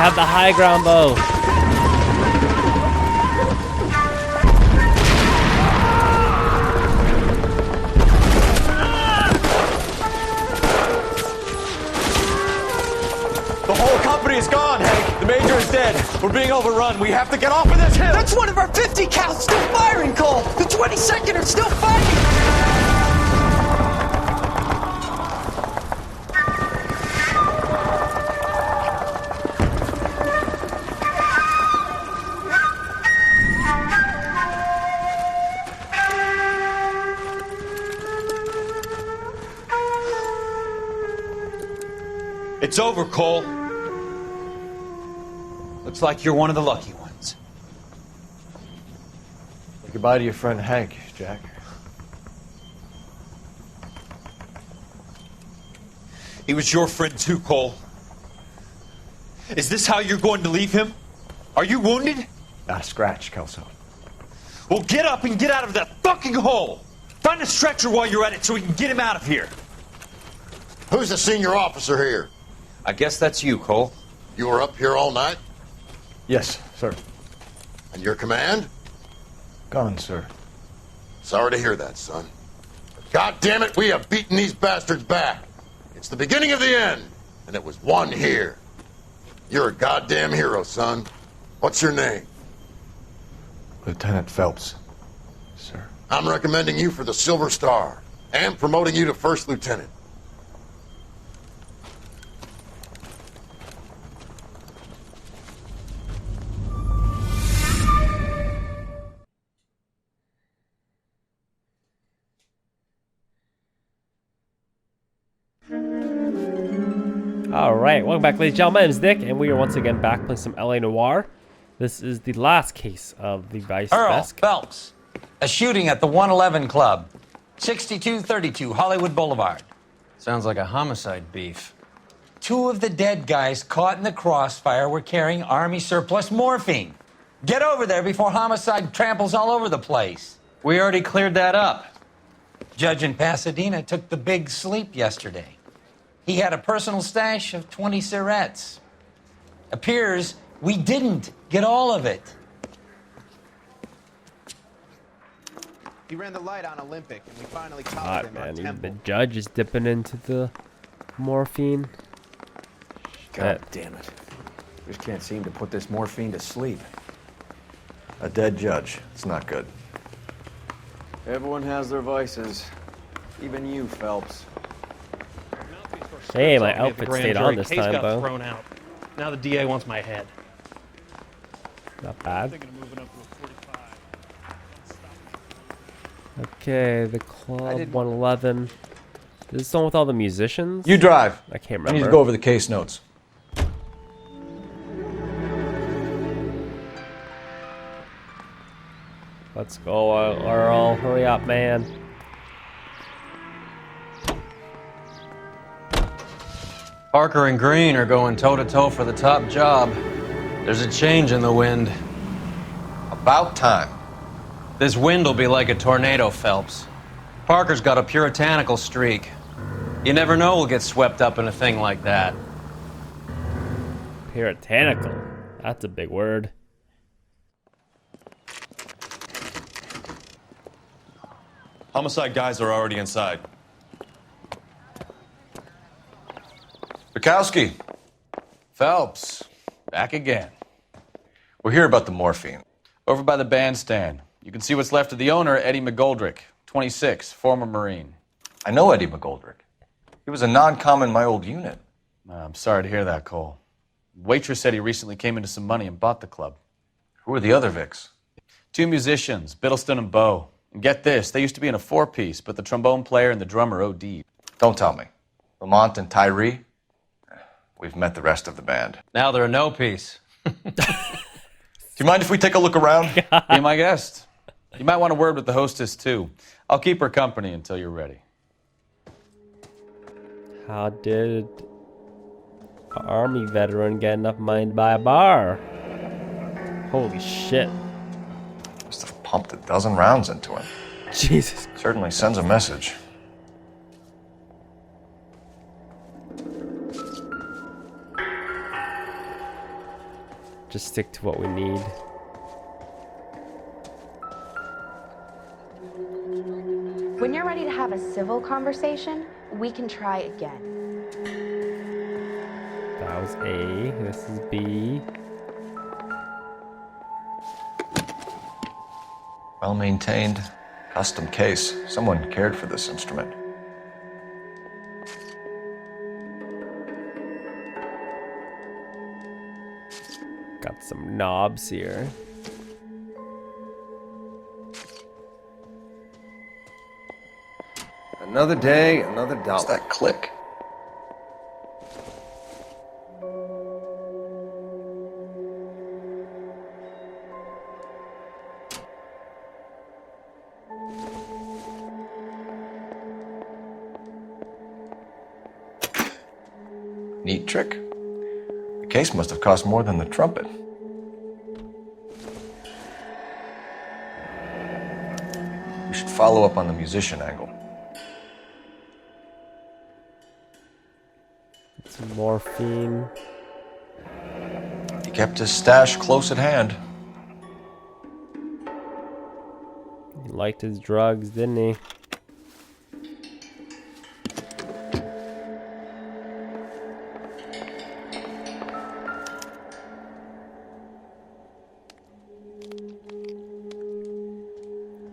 have the high ground though. The whole company is gone, Hank. The major is dead. We're being overrun. We have to get off of this hill. That's one of our 50 cals still firing, Cole. The 22nd are still fighting. It's over, Cole. Looks like you're one of the lucky ones. Say goodbye to your friend Hank, Jack. He was your friend too, Cole. Is this how you're going to leave him? Are you wounded? Not a scratch, Kelso. Well, get up and get out of that fucking hole! Find a stretcher while you're at it so we can get him out of here. Who's the senior officer here? I guess that's you, Cole. You were up here all night? Yes, sir. And your command? Gone, sir. Sorry to hear that, son. But God damn it, we have beaten these bastards back. It's the beginning of the end, and it was one here. You're a goddamn hero, son. What's your name? Lieutenant Phelps, sir. I'm recommending you for the Silver Star and promoting you to first lieutenant. Alright, welcome back ladies and gentlemen, my name is Nick, and we are once again back playing some LA Noire. This is the last case of the Vice desk. Phelps, a shooting at the 111 Club, 6232 Hollywood Boulevard. Sounds like a homicide beef. Two of the dead guys caught in the crossfire were carrying Army surplus morphine. Get over there before Homicide tramples all over the place. We already cleared that up. Judge in Pasadena took the big sleep yesterday. He had a personal stash of 20 cigarettes. Appears we didn't get all of it. He ran the light on Olympic, and we finally caught God, him man, on the Temple. judge is dipping into the morphine. God damn it. Just can't seem to put this morphine to sleep. A dead judge. It's not good. Everyone has their vices. Even you, Phelps. Hey, my outfit stayed on this time, though. Thrown out. Now the DA wants my head. Not bad. Okay, the Club 111. Is this the one with all the musicians? You drive. I can't I remember. need to go over the case notes. Let's go, Earl. Hurry up, man. Parker and Green are going toe-to-toe for the top job. There's a change in the wind. About time. This wind will be like a tornado, Phelps. Parker's got a puritanical streak. You never know we'll get swept up in a thing like that. Puritanical. That's a big word. Homicide guys are already inside. Bukowski. Phelps, back again. We're here about the morphine. Over by the bandstand. You can see what's left of the owner, Eddie McGoldrick, 26, former Marine. I know Eddie McGoldrick. He was a non-com in my old unit. I'm sorry to hear that, Cole. Waitress said he recently came into some money and bought the club. Who are the other Vics? Two musicians, Biddleston and Bowe. And get this, they used to be in a four-piece, but the trombone player and the drummer OD'd. Don't tell me. Lamont and Tyree? We've met the rest of the band. Now they're a no-piece. Do you mind if we take a look around? Be my guest. You might want a word with the hostess, too. I'll keep her company until you're ready. How did an Army veteran get enough money to buy a bar? Holy shit. Must have pumped a dozen rounds into him. Jesus. Certainly sends a message. Just stick to what we need. When you're ready to have a civil conversation, we can try again. That was A. This is B. Well maintained. Custom case. Someone cared for this instrument. Got some knobs here. Another day, another dollar. What's that click? Neat trick. The case must have cost more than the trumpet. We should follow up on the musician angle. Some morphine. He kept his stash close at hand. He liked his drugs, didn't he?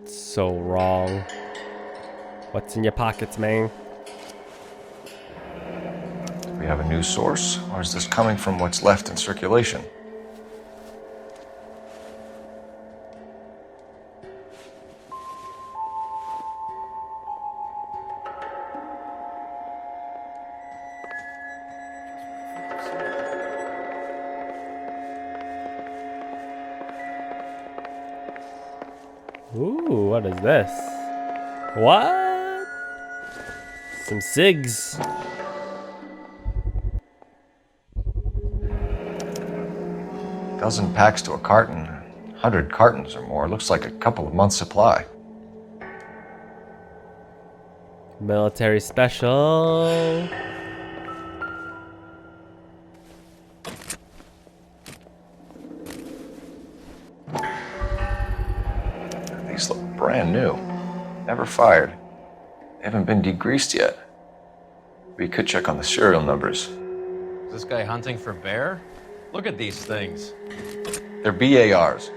So wrong. What's in your pockets, man? Do we have a new source, or is this coming from what's left in circulation? Ooh, what is this? What? Some cigs. Dozen packs to a carton. 100 cartons or more. Looks like a couple of months' supply. Military special. These look brand new. Never fired. They haven't been degreased yet. We could check on the serial numbers. Is this guy hunting for bear? Look at these things. They're BARs.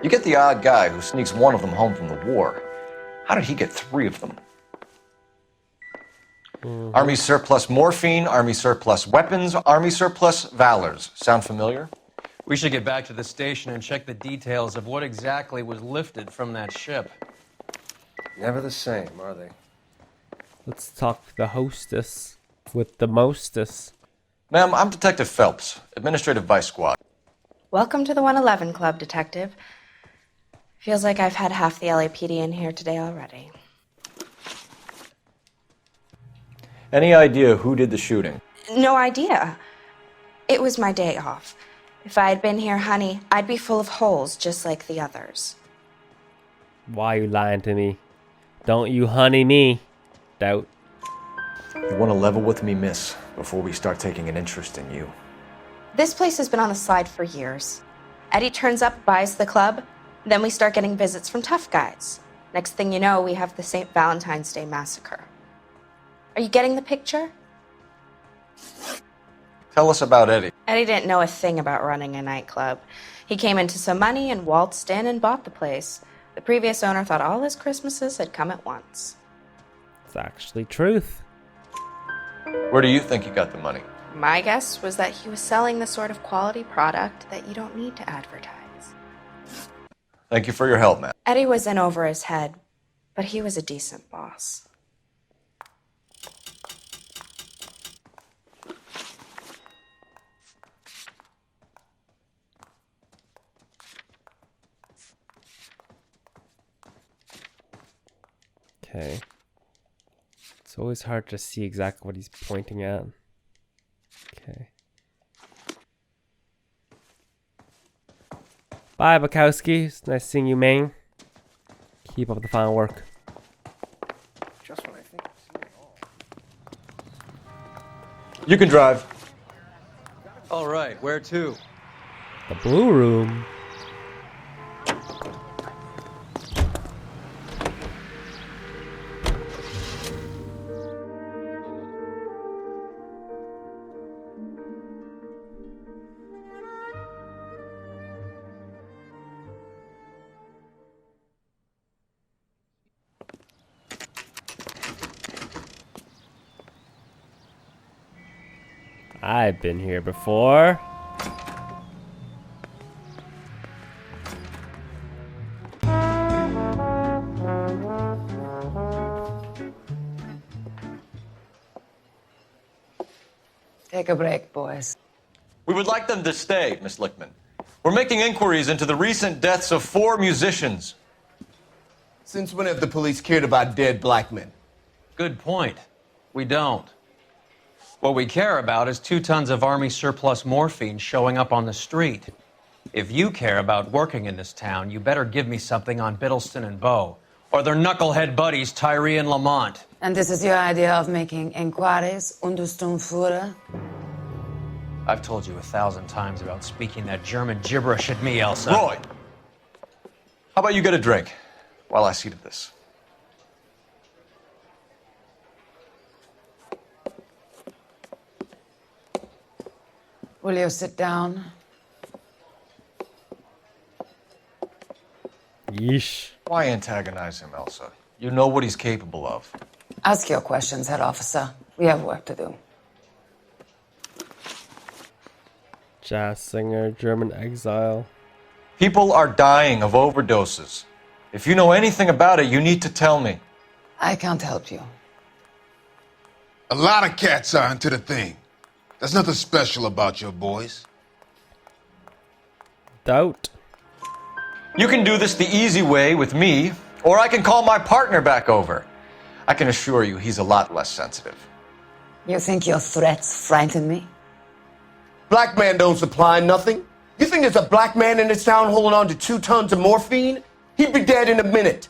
You get the odd guy who sneaks one of them home from the war. How did he get 3 of them? Army surplus morphine, Army surplus weapons, Army surplus valors. Sound familiar? We should get back to the station and check the details of what exactly was lifted from that ship. Never the same, are they? Let's talk to the hostess with the mostest. Ma'am, I'm Detective Phelps, Administrative Vice Squad. Welcome to the 111 Club, Detective. Feels like I've had half the LAPD in here today already. Any idea who did the shooting? No idea. It was my day off. If I had been here, honey, I'd be full of holes just like the others. Why are you lying to me? Don't you honey me. Doubt. You want to level with me, miss, before we start taking an interest in you. This place has been on the slide for years. Eddie turns up, buys the club, then we start getting visits from tough guys. Next thing you know, we have the St. Valentine's Day massacre. Are you getting the picture? Tell us about Eddie. Eddie didn't know a thing about running a nightclub. He came into some money and waltzed in and bought the place. The previous owner thought all his Christmases had come at once. It's actually truth. Where do you think he got the money? My guess was that he was selling the sort of quality product that you don't need to advertise. Thank you for your help, man. Eddie was in over his head, but he was a decent boss. Okay. It's always hard to see exactly what he's pointing at. Okay. Bye, Bukowski. It's nice seeing you, man. Keep up the fine work. Just when I think I've seen it all. You can drive. All right, where to? The blue room. I've been here before. Take a break, boys. We would like them to stay, Miss Lichtmann. We're making inquiries into the recent deaths of 4 musicians. Since when have the police cared about dead black men? Good point. We don't. What we care about is 2 tons of Army surplus morphine showing up on the street. If you care about working in this town, you better give me something on Biddleston and Bow, or their knucklehead buddies Tyree and Lamont. And this is your idea of making inquiries, Untersturmführer? I've told you 1,000 times about speaking that German gibberish at me, Elsa. Roy! How about you get a drink while I see to this? Will you sit down? Yeesh. Why antagonize him, Elsa? You know what he's capable of. Ask your questions, head officer. We have work to do. Jazz singer, German exile. People are dying of overdoses. If you know anything about it, you need to tell me. I can't help you. A lot of cats are into the thing. There's nothing special about your boys. Doubt. You can do this the easy way with me, or I can call my partner back over. I can assure you he's a lot less sensitive. You think your threats frighten me? Black man don't supply nothing. You think there's a black man in this town holding on to 2 tons of morphine? He'd be dead in a minute.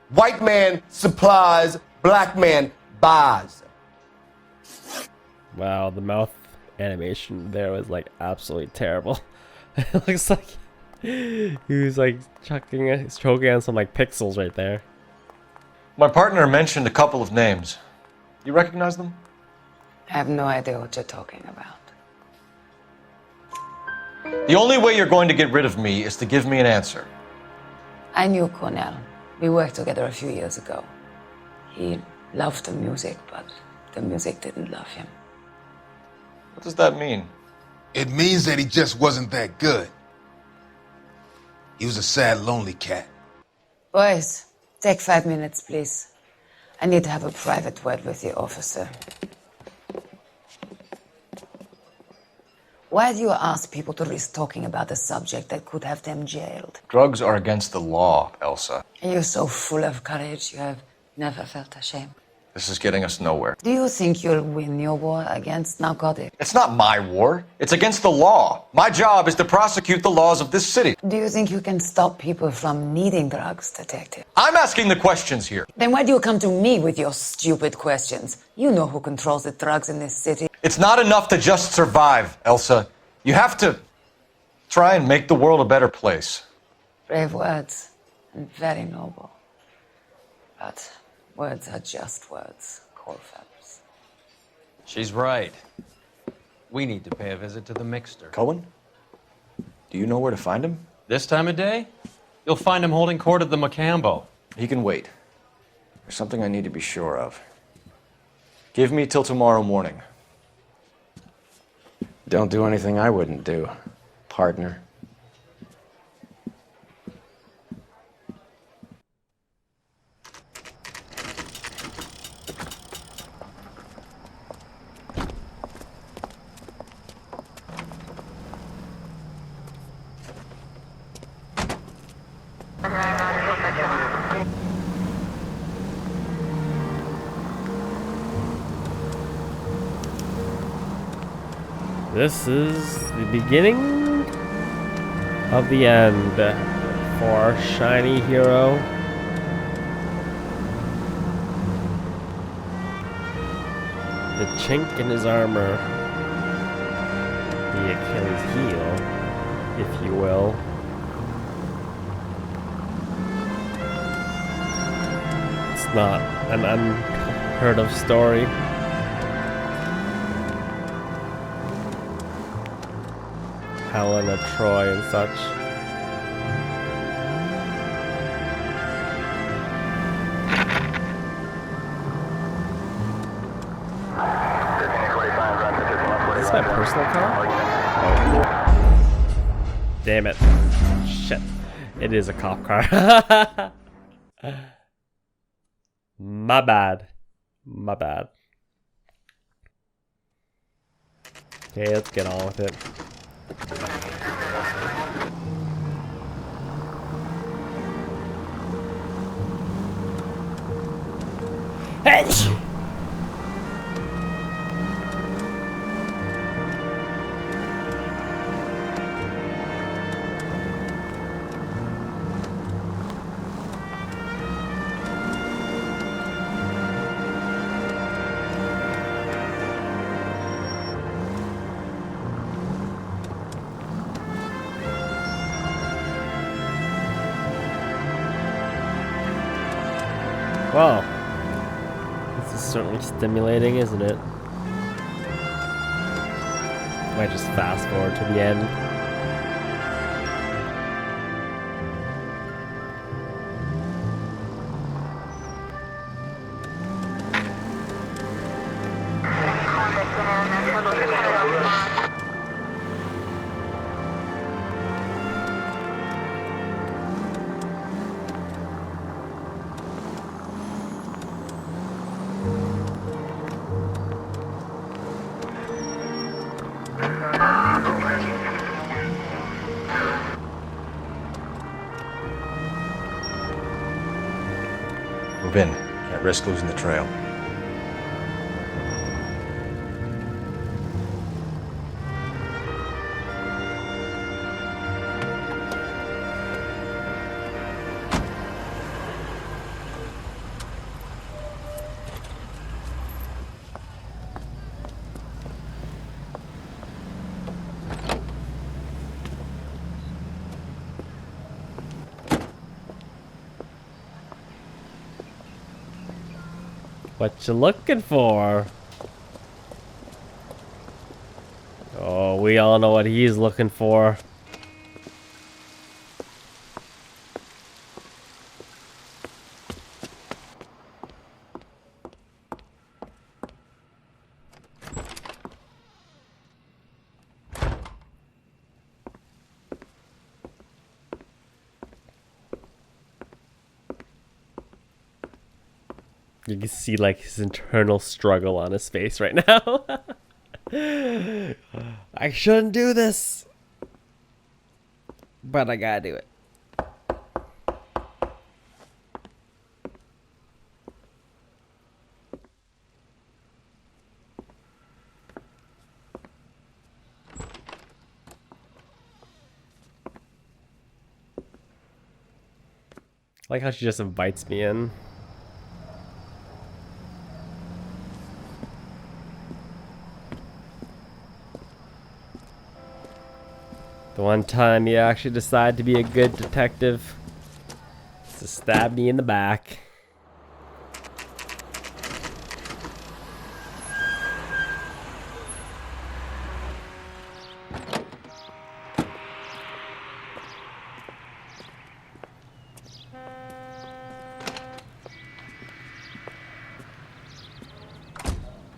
White man supplies, black man buys. Wow, the mouth animation there was like absolutely terrible. It looks like he was like choking on some like pixels right there. My partner mentioned a couple of names. You recognize them? I have no idea what you're talking about. The only way you're going to get rid of me is to give me an answer. I knew Cornell. We worked together a few years ago. He loved the music, but the music didn't love him. What does that mean? It means that he just wasn't that good. He was a sad, lonely cat. Boys, take 5 minutes, please. I need to have a private word with the officer. Why do you ask people to risk talking about a subject that could have them jailed? Drugs are against the law, Elsa. You're so full of courage, you have never felt ashamed. This is getting us nowhere. Do you think you'll win your war against narcotics? It's not my war. It's against the law. My job is to prosecute the laws of this city. Do you think you can stop people from needing drugs, detective? I'm asking the questions here. Then why do you come to me with your stupid questions? You know who controls the drugs in this city. It's not enough to just survive, Elsa. You have to try and make the world a better place. Brave words, and very noble. But words are just words, Cole Phelps. She's right. We need to pay a visit to the mixer. Cohen? Do you know where to find him? This time of day? You'll find him holding court at the Macambo. He can wait. There's something I need to be sure of. Give me till tomorrow morning. Don't do anything I wouldn't do, partner. This is the beginning of the end for our shiny hero. The chink in his armor, the Achilles heel. if you will. It's not an unheard of story. Helena, Troy, and such. Is this my personal car? Oh. Damn it. Shit. It is a cop car. My bad. My bad. Okay, let's get on with it. Hey! Wow. This is certainly stimulating, isn't it? Might just fast forward to the end. Move in. Can't risk losing the trail. What you looking for? Oh, we all know what he's looking for. You can see like his internal struggle on his face right now. I shouldn't do this, but I gotta do it. I like how she just invites me in. The one time you actually decide to be a good detective is to stab me in the back.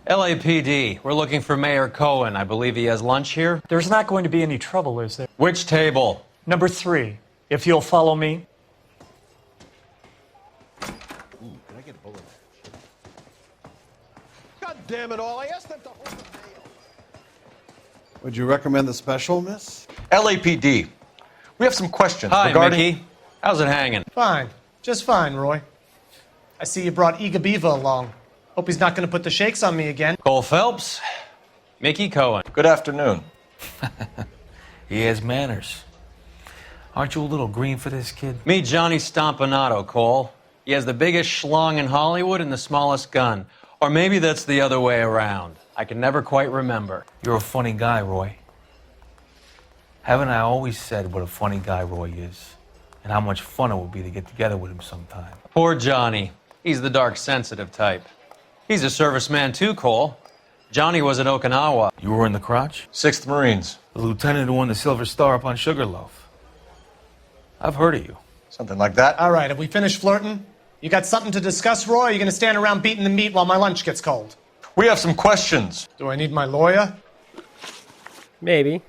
LAPD, we're looking for Mayor Cohen. I believe he has lunch here. There's not going to be any trouble, is there? Which table? Number 3. If you'll follow me. Ooh, can I get a bullet? God damn it all, I asked them to hold the mail. Would you recommend the special, miss? LAPD, we have some questions Hi, regarding... Mickey. How's it hanging? Fine. Just fine, Roy. I see you brought Iga Beaver along. Hope he's not going to put the shakes on me again. Cole Phelps, Mickey Cohen. Good afternoon. He has manners. Aren't you a little green for this kid? Meet Johnny Stompanato, Cole. He has the biggest schlong in Hollywood and the smallest gun. Or maybe that's the other way around. I can never quite remember. You're a funny guy, Roy. Haven't I always said what a funny guy Roy is? And how much fun it would be to get together with him sometime. Poor Johnny. He's the dark, sensitive type. He's a serviceman too, Cole. Johnny was in Okinawa. You were in the crotch? 6th Marines. The lieutenant who won the Silver Star up on Sugarloaf. I've heard of you. Something like that. All right, have we finished flirting? You got something to discuss, Roy? Or are you going to stand around beating the meat while my lunch gets cold? We have some questions. Do I need my lawyer? Maybe.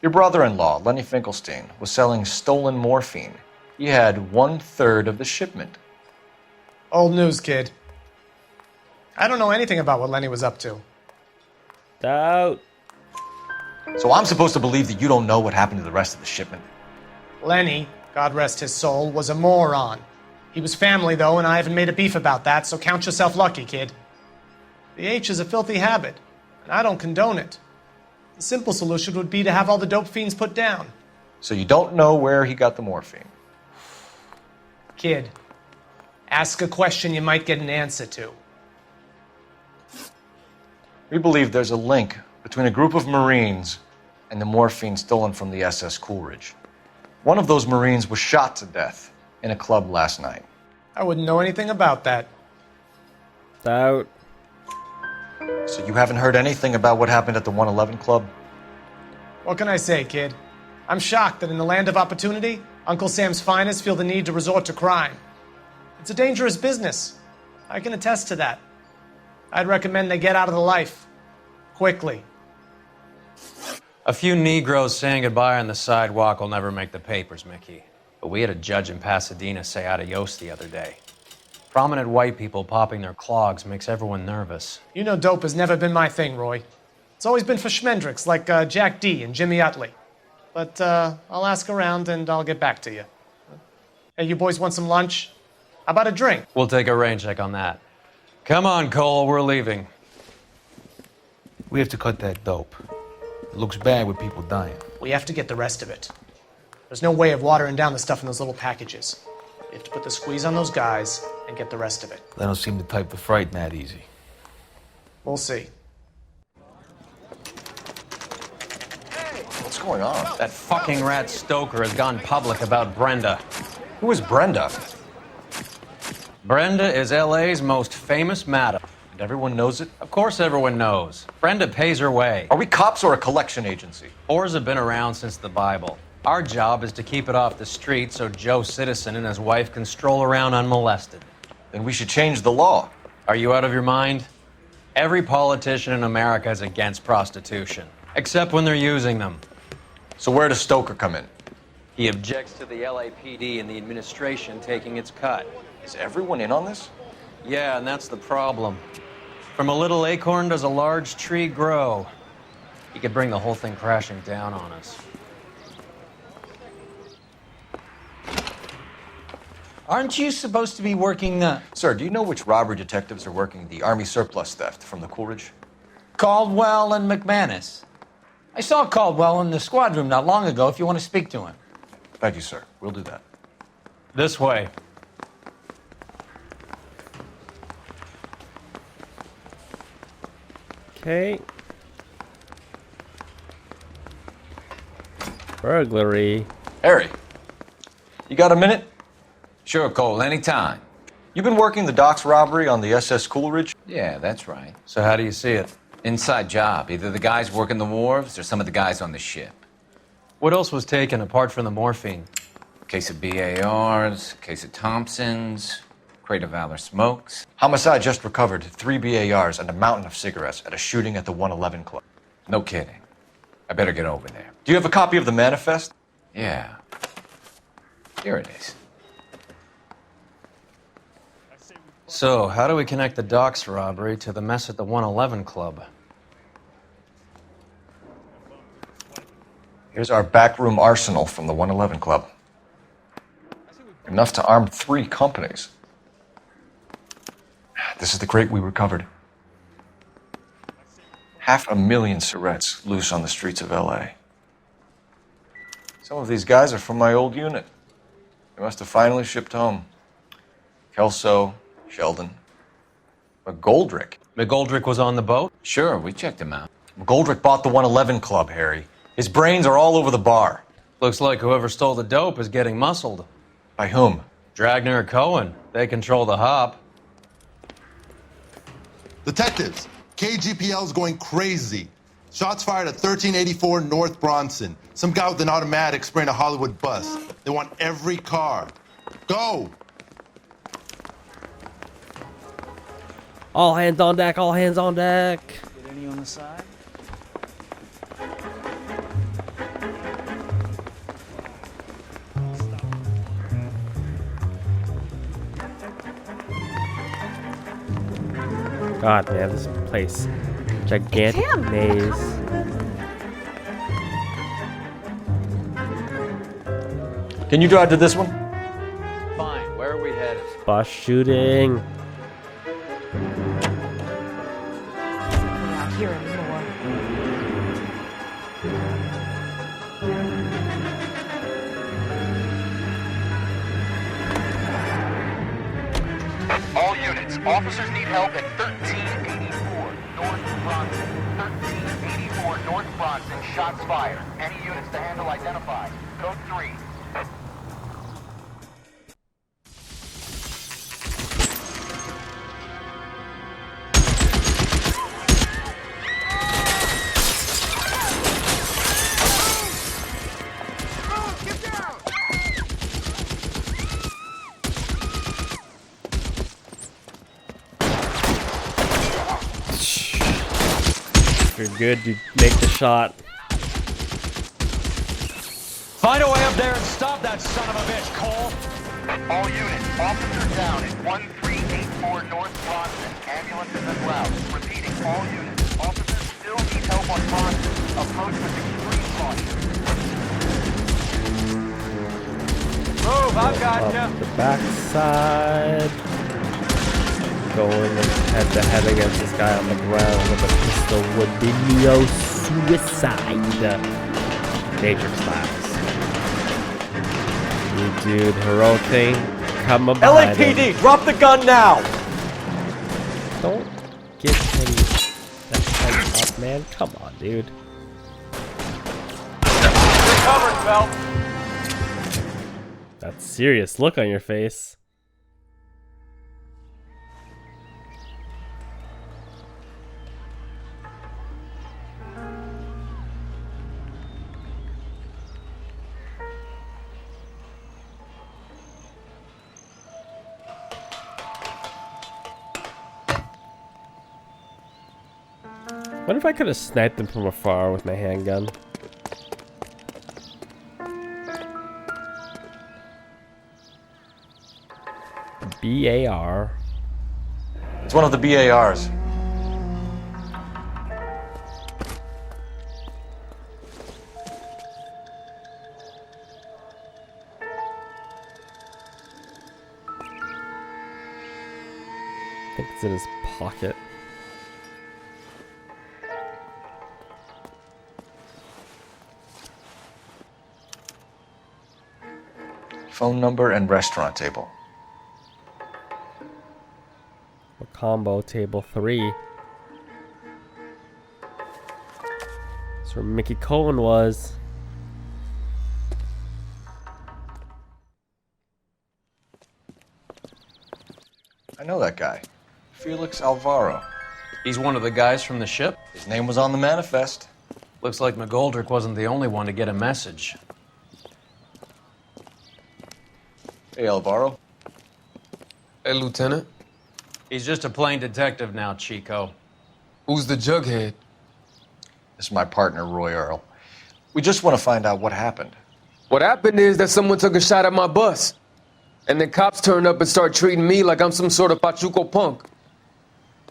Your brother-in-law, Lenny Finkelstein, was selling stolen morphine. He had 1/3 of the shipment. Old news, kid. I don't know anything about what Lenny was up to. Doubt. So I'm supposed to believe that you don't know what happened to the rest of the shipment? Lenny, God rest his soul, was a moron. He was family, though, and I haven't made a beef about that, so count yourself lucky, kid. The H is a filthy habit, and I don't condone it. The simple solution would be to have all the dope fiends put down. So you don't know where he got the morphine? Kid, ask a question you might get an answer to. We believe there's a link between a group of Marines and the morphine stolen from the SS Coolidge. One of those Marines was shot to death in a club last night. I wouldn't know anything about that. Doubt. So you haven't heard anything about what happened at the 111 Club? What can I say, kid? I'm shocked that in the land of opportunity, Uncle Sam's finest feel the need to resort to crime. It's a dangerous business. I can attest to that. I'd recommend they get out of the life. Quickly. A few Negroes saying goodbye on the sidewalk will never make the papers, Mickey. But we had a judge in Pasadena say adios the other day. Prominent white people popping their clogs makes everyone nervous. You know dope has never been my thing, Roy. It's always been for schmendricks like Jack D. and Jimmy Utley. But I'll ask around and I'll get back to you. Hey, you boys want some lunch? How about a drink? We'll take a rain check on that. Come on, Cole, we're leaving. We have to cut that dope. It looks bad with people dying. We have to get the rest of it. There's no way of watering down the stuff in those little packages. We have to put the squeeze on those guys and get the rest of it. They don't seem the type to frighten that easy. We'll see. What's going on? That fucking rat Stoker has gone public about Brenda. Who is Brenda? Brenda is LA's most famous madam. And everyone knows it? Of course everyone knows. Brenda pays her way. Are we cops or a collection agency? Whores have been around since the Bible. Our job is to keep it off the street so Joe Citizen and his wife can stroll around unmolested. Then we should change the law. Are you out of your mind? Every politician in America is against prostitution, except when they're using them. So where does Stoker come in? He objects to the LAPD and the administration taking its cut. Is everyone in on this? Yeah, and that's the problem. From a little acorn does a large tree grow. He could bring the whole thing crashing down on us. Aren't you supposed to be working, Sir, do you know which robbery detectives are working the Army surplus theft from the Coolidge? Caldwell and McManus? I saw Caldwell in the squad room not long ago if you want to speak to him. Thank you, sir. We'll do that. This way. Okay. Burglary. Harry, you got a minute? Sure, Cole, anytime. You've been working the docks robbery on the SS Coolidge? Yeah, that's right. So how do you see it? Inside job. Either the guys working the wharves or some of the guys on the ship. What else was taken apart from the morphine? Case of BARs, case of Thompsons, crate of Valor smokes. Homicide just recovered 3 BARs and a mountain of cigarettes at a shooting at the 111 Club. No kidding. I better get over there. Do you have a copy of the manifest? Yeah. Here it is. So, how do we connect the docks robbery to the mess at the 111 Club? Here's our backroom arsenal from the 111 Club. Enough to arm 3 companies. This is the crate we recovered. 500,000 cigarettes loose on the streets of LA. Some of these guys are from my old unit. They must have finally shipped home. Kelso, Sheldon, McGoldrick. McGoldrick was on the boat? Sure, we checked him out. McGoldrick bought the 111 Club, Harry. His brains are all over the bar. Looks like whoever stole the dope is getting muscled. By whom? Dragner or Cohen. They control the hop. Detectives, KGPL's going crazy. Shots fired at 1384 North Bronson. Some guy with an automatic spraying a Hollywood bus. They want every car. Go! All hands on deck, all hands on deck. Get any on the side? God, man, this place. Gigantic Cam, maze. Can you drive to this one? Fine, where are we headed? Bus shooting. Not here anymore. All units, officers need help at 1384 North Bronson. 1384 North Bronson, shots fired. Any units to handle identified. Code 3. If you're good, you make the shot. Find a way up there and stop that son of a bitch, Cole. All units, officer down at 1384 North Bronson. Ambulances en route. Repeating, all units, officers still need help on Bronson. Approach with extreme caution. Move, I've got Up you. the backside. Going head to head against this guy on the ground with a pistol would be neo-suicide. Major class. You dude, heroic thing. Come up behind him. LAPD, drop the gun now! Don't give him that head up, man. Come on, dude. You're covered, Phelps. That serious look on your face. What if I could have sniped them from afar with my handgun? BAR. It's one of the BARs. I think it's in his pocket. Phone number and restaurant table. A combo table 3. That's where Mickey Cohen was. I know that guy. Felix Alvaro. He's one of the guys from the ship? His name was on the manifest. Looks like McGoldrick wasn't the only one to get a message. Hey, Alvaro. Hey, Lieutenant. He's just a plain detective now, Chico. Who's the jughead? This is my partner, Roy Earl. We just want to find out what happened. What happened is that someone took a shot at my bus. And then cops turned up and start treating me like I'm some sort of Pachuco punk.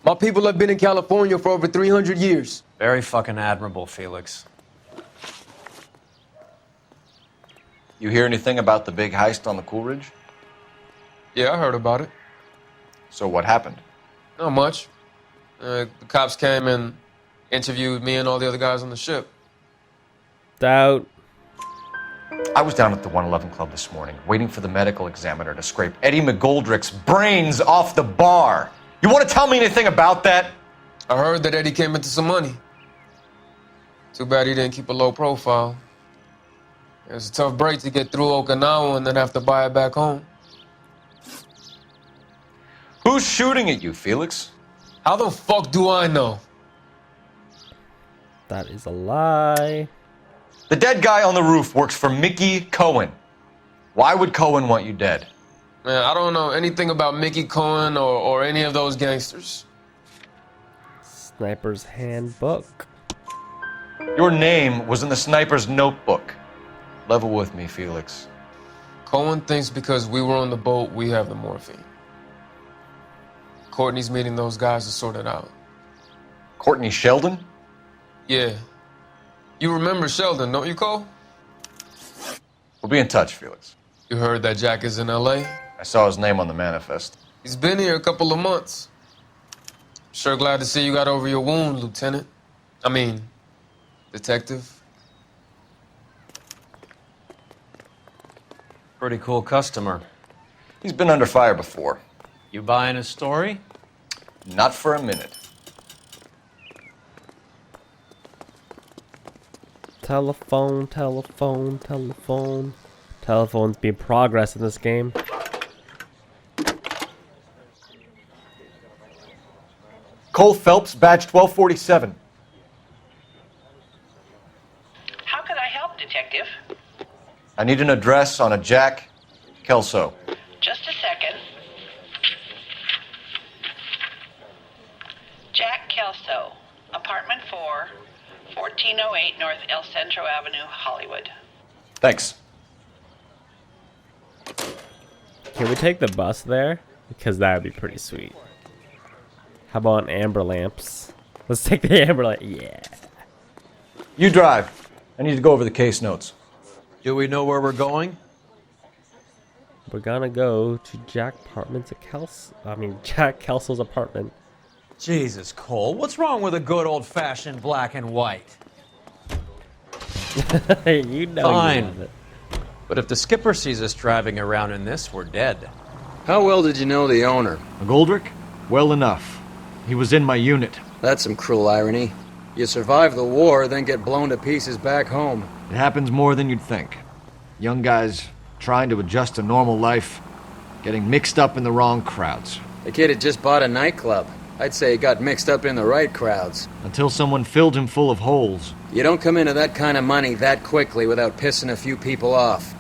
My people have been in California for over 300 years. Very fucking admirable, Felix. You hear anything about the big heist on the Coolidge? Yeah, I heard about it. So what happened? Not much. The cops came and interviewed me and all the other guys on the ship. Doubt. I was down at the 111 Club this morning, waiting for the medical examiner to scrape Eddie McGoldrick's brains off the bar. You want to tell me anything about that? I heard that Eddie came into some money. Too bad he didn't keep a low profile. It was a tough break to get through Okinawa and then have to buy it back home. Who's shooting at you, Felix? How the fuck do I know? That is a lie. The dead guy on the roof works for Mickey Cohen. Why would Cohen want you dead? Man, I don't know anything about Mickey Cohen or any of those gangsters. Sniper's Handbook. Your name was in the sniper's notebook. Level with me, Felix. Cohen thinks because we were on the boat, we have the morphine. Courtney's meeting those guys to sort it out. Courtney Sheldon? Yeah. You remember Sheldon, don't you, Cole? We'll be in touch, Felix. You heard that Jack is in L.A.? I saw his name on the manifest. He's been here a couple of months. Sure glad to see you got over your wound, Lieutenant. I mean, Detective. Pretty cool customer. He's been under fire before. You buying his story? Not for a minute. Telephone, telephone, telephone. Telephones be progress in this game. Cole Phelps, badge 1247. How can I help, Detective? I need an address on a Jack Kelso. Just a second. Jack Kelso, apartment 4, 1408 North El Centro Avenue, Hollywood. Thanks. Can we take the bus there? Because that would be pretty sweet. How about amber lamps? Let's take the amber lamp. Yeah. You drive. I need to go over the case notes. Do we know where we're going? We're gonna go to Jack Jack Kelso's apartment. Jesus, Cole, what's wrong with a good old-fashioned black and white? You know. Fine. You love it. But if the skipper sees us driving around in this, we're dead. How well did you know the owner? McGoldrick? Well enough. He was in my unit. That's some cruel irony. You survive the war, then get blown to pieces back home. It happens more than you'd think. Young guys trying to adjust to normal life, getting mixed up in the wrong crowds. The kid had just bought a nightclub. I'd say he got mixed up in the right crowds. Until someone filled him full of holes. You don't come into that kind of money that quickly without pissing a few people off.